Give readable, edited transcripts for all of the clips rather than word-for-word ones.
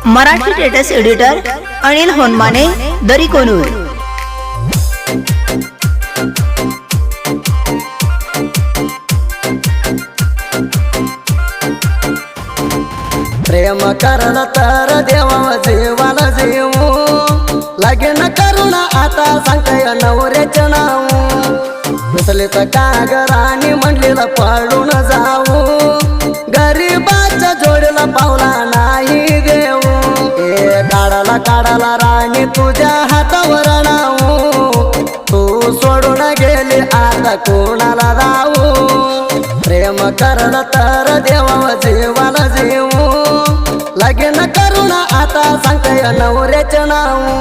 Marathi status editor Anil Honmane, दरी कोनूर। प्रेम करला तर देवा जीवाला जीवू लगीन करून आता सांगताय नवऱ्याचं नाव बसले तर कागराने म्हणलेलं पळून जाऊ गरीबाच्या जोडीला पावला नाही देऊ ए काढाला राणी तुझ्या हातावर नाव तू सोडून गेली आता कोणाला जाऊ प्रेम करला तर देवा जीवाला जीवू लगीन करून आता सांगताय नवऱ्याचं नाव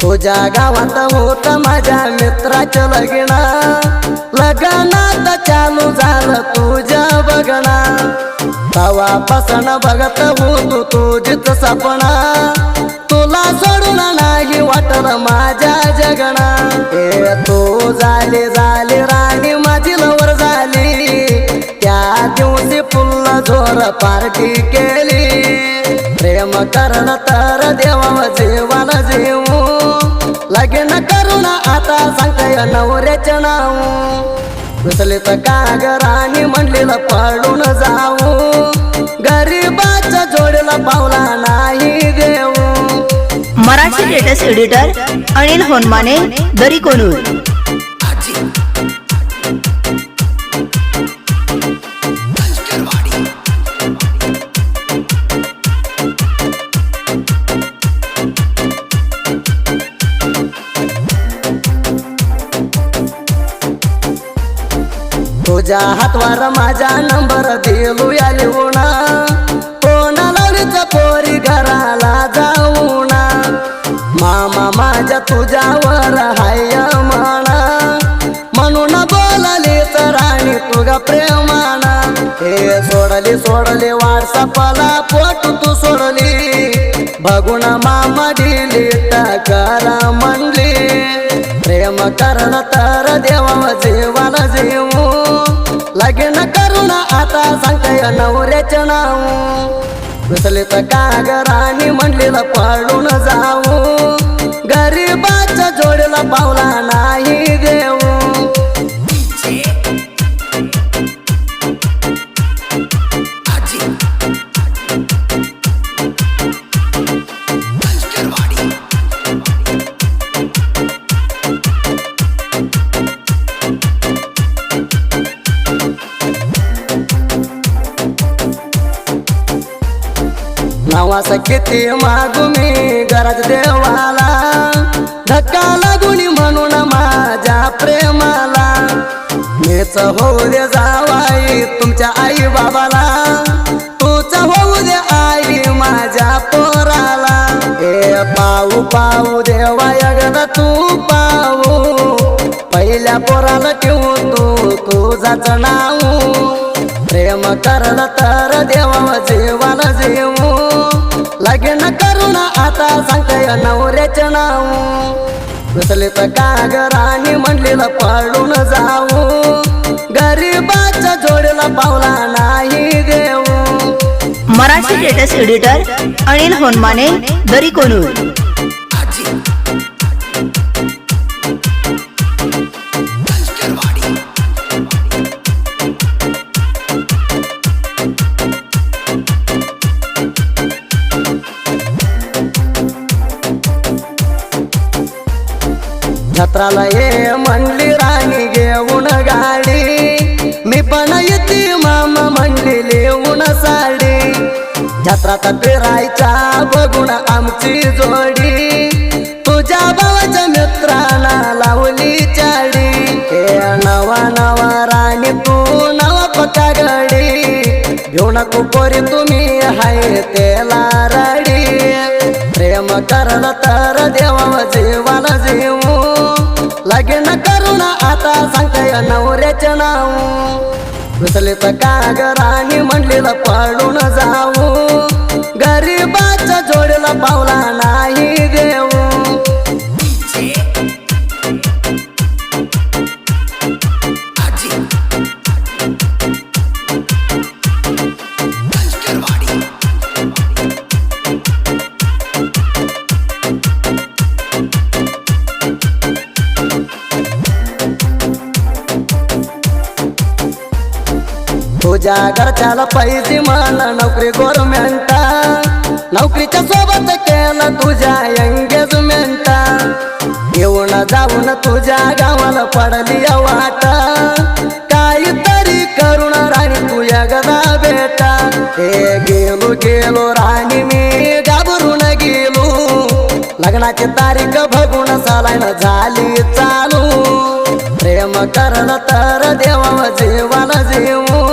तुझ्या गावात होत माझ्या मित्राचं लग्नात चालू झालं तुझ्या बघणा तवापासून बघत होतो तुझीच सपना तुला सोडून नाही वाटलं माझ्या जगणा ए तू झाली राणी माझी लवर झाली त्या दिवशी फुल्ल जोर पार्टी केली प्रेम करण तर देवा जीवाला जीवू लगीन करून आता सांगताय नवऱ्याचं नाव बसले तर कागराने म्हणलेलं पळून जाऊ गरीबाच्या जोडीला पावला नाही देऊ। मराठी स्टेटस एडिटर अनिल होनमाने, दरी कोनूर। तुझ्या हातवर माझा नंबर दिलू या लिहून कोणा लावलीच पोरी घराला जाऊना मामा माझ्या तुझ्यावर हाय म्हणा म्हणून बोलाली तर आणि तुझा प्रेमाना हे सोडली व्हॉट्सअपला फोटो तू सोडली बघून मामा डिलीट करा म्हणली प्रेम करण तर देवा जीवाला जीवू लगीन करून आता सांगताय नवऱ्याचं नाव बसले तर कागराने म्हणलेलं पळून जाऊ गरीबाच्या जोडीला पावला नाही देऊ। नावास किती मागू मी घरात देवाला धक्का लागून म्हणून माझ्या प्रेमाला मीच होऊ दे जावाई तुमच्या आई बाबाला तूच होऊ दे आई माझ्या पोराला ए पाऊ देवा यगद तू पाऊ पहिल्या पोराला ठेवू तुझाच नाव प्रेम करलं तर देवा जीवाला जीवू लगीन करून आता सांगताय नवऱ्याचं नाव बसले तर कागराने म्हणलेलं पळून जाऊ गरीबाच्या जोडीला पावला नाही देऊ। मराठी स्टेटस एडिटर अनिल होनमाने, दरी कोनूर। जत्राला ये म्हणली राणी घेऊन गाडी मी पण येते मामा म्हणली लिहून साडी जत्रात फिरायचा बघून आमची जोडी तुझ्या भावाच्या मित्रांना लावली चाडी हे नवा राणी तू नवा पक्का गडी घेऊ नको पोरी तुम्ही हाय तेला रडी प्रेम करलं तर देवा जीवाला जीवू लगीन करून आता सांगताय सांगताय नवऱ्याचं नाव घुसलेत कागराणी म्हणलेलं पळून जाऊ गरीबाच्या जोडीला पावला नाही देऊ तुझ्या घरच्याला पैसे मला नोकरी गव्हर्नमेंट नोकरीच्या सोबत केलं तुझ्या एंगेजमेंट येऊन जाऊन तुझ्या गावाला पडली वाट काहीतरी करून राणी तुझ्या गदा बेटा हे गेलो गेलो राणी मी घाबरून गेलो लग्नाची तारीख बघून सालायला झाली चालू प्रेम करलं तर देवा जीवाला जीवू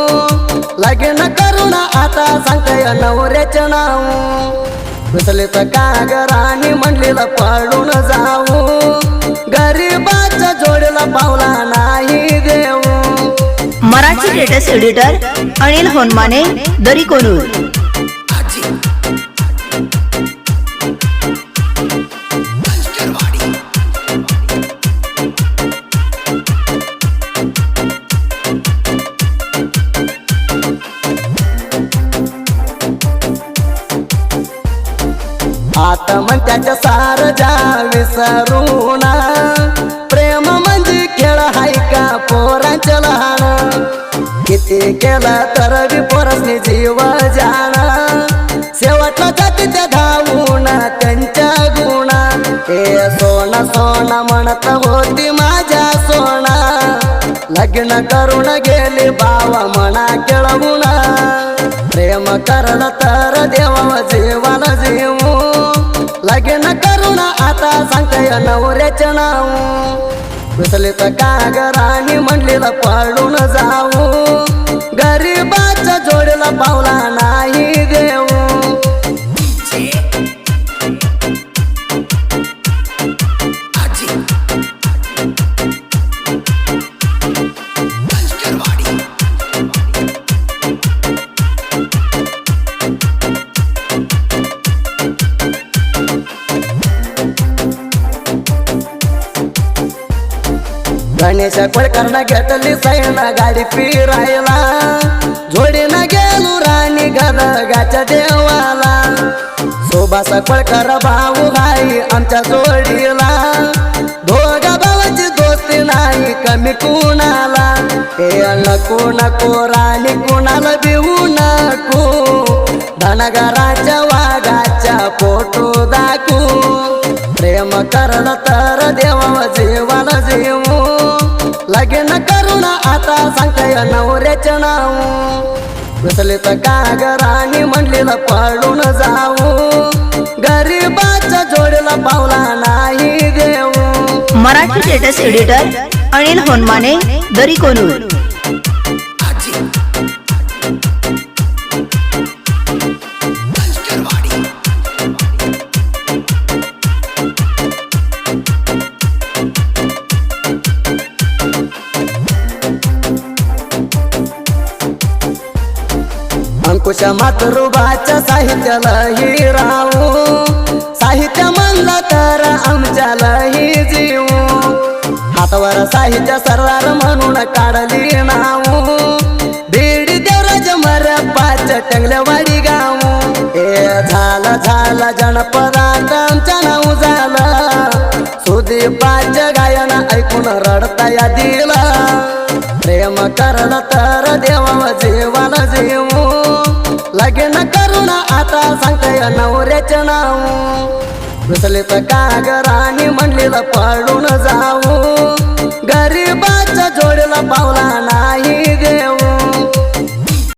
लग्न करून आता सांगताय नवऱ्याचं नाव घुसलेत कागराणी म्हणलेलं पळून जाऊ गरीबाच्या जोडीला पावला नाही देऊ मराठी लेटेस्ट एडिटर अनिल होनमाने दरी कोनूर आता म्हणत्याच्या सार जा विसरूना प्रेम म्हणजे खेळ हाय का पोरांच्या लहान किती केलं तर बी पोरसनी जीव जाण शेवटला जाती त्या धावून त्यांच्या गुणा हे सोना सोना म्हणत होती माझ्या सोना लग्न करून गेली बावा म्हणा केळवून प्रेम करलं तर देवा जीवाला जीवू लग्न करून आता सांगताय नवऱ्याचं नाव घुसलेत कागराणी म्हणलेलं पळून जाऊ गरीबाच्या जोडीला पावला नाही देऊ गणेश कोळकरनं घेतली सैन गाडी फिरायला जोडीनं गेलो राणी गदगाच्या देवाला सुभाष कोळकर भाऊ भाई आमच्या जोडीला दोघा भावाची दोस्ती नाही कमी कुणाला हे नको नको राणी कुणाला भिवू नको धनगराच्या वाघाच्या फोटो दाखवू प्रेम करलं तर देवा जीवाला जीवू लग्न करून आता सांगताय नवऱ्याचं नाव घुसलेत कागराणी म्हणलेलं पळून जाऊ गरीबाच्या जोडीला पावला नाही देऊ मराठी लेटेस्ट एडिटर अनिल होनमाने दरी कोनूर अंकुश मातृभाच्या साहित्यालाही राहू साहित्य म्हणलं तर आमच्यालाही जीवू हातावर साहित्य सरदार म्हणून काढली नाव बीडी देवराज मरप्पाच्या टंगल्यावाडी गाव हे झालं झालं जनपदात आमच्या नाव झालं सुदीपाच्या गायन ऐकून रडता या दिला प्रेम करलं तर देवा जीवाला जीवू लग्न करून आता सांगताय नवऱ्याचं नाव घुसलेत कागराणी म्हणलेलं पळून जाऊ गरीबाच्या जोडीला पावला नाही देऊ